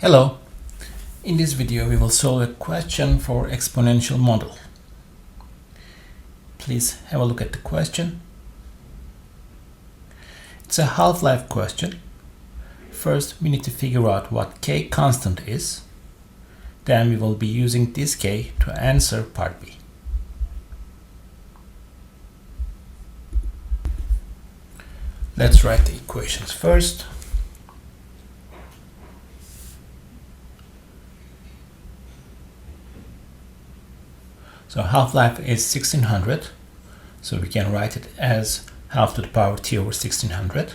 Hello! In this video we will solve a question for exponential model. Please have a look at the question. It's a half-life question. First we need to figure out what k constant is. Then we will be using this k to answer part B. Let's write the equations first. So half-life is 1600, so we can write it as half to the power t over 1600,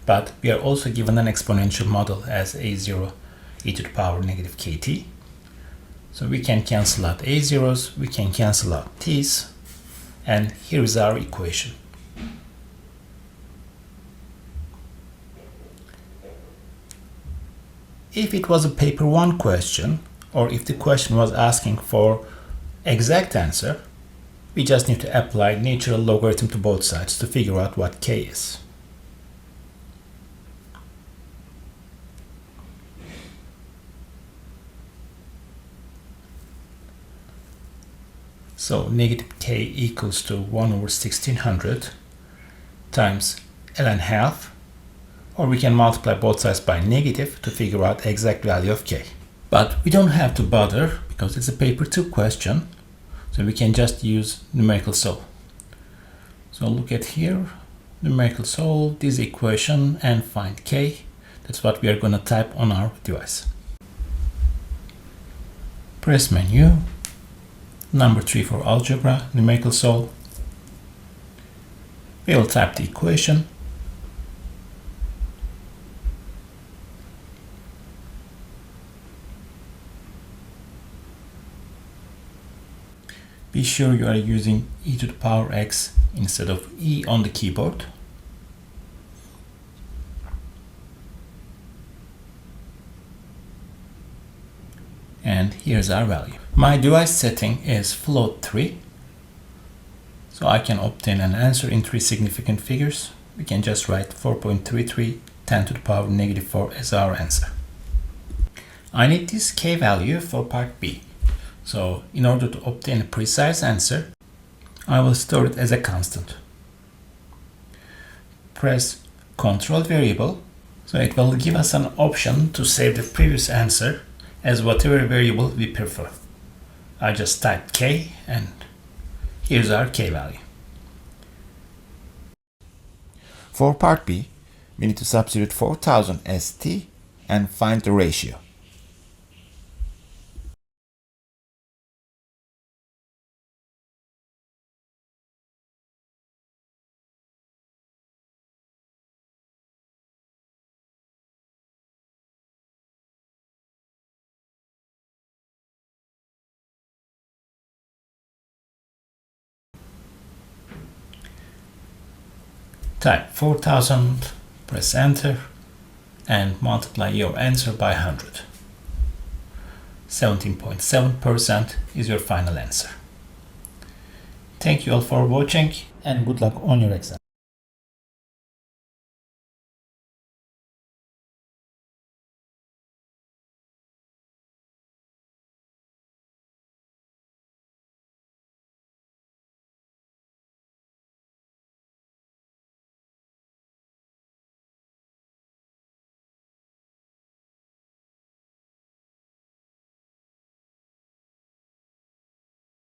but we are also given an exponential model as a0 e to the power negative kt. So we can cancel out a0s, we can cancel out t's, and here is our equation. If it was a paper 1 question, or if the question was asking for exact answer, we just need to apply natural logarithm to both sides to figure out what k is. So negative k equals to 1 over 1600 times ln half, or we can multiply both sides by negative to figure out exact value of k. But we don't have to bother because it's a paper 2 question, so we can just use numerical solve. So look at here, numerical solve this equation and find k. That's what we are going to type on our device. Press menu, number 3 for algebra, numerical solve. We will type the equation. Be sure you are using e to the power x instead of e on the keyboard. And here's our value. My device setting is float 3, so I can obtain an answer in 3 significant figures. We can just write 4.33 10 to the power negative 4 as our answer. I need this k value for part B. So in order to obtain a precise answer, I will store it as a constant. Press control variable, so it will give us an option to save the previous answer as whatever variable we prefer. I just type k and here's our k value. For part B, we need to substitute 4000 as t and find the ratio. Type 4000, press enter, and multiply your answer by 100. 17.7% is your final answer. Thank you all for watching and good luck on your exam.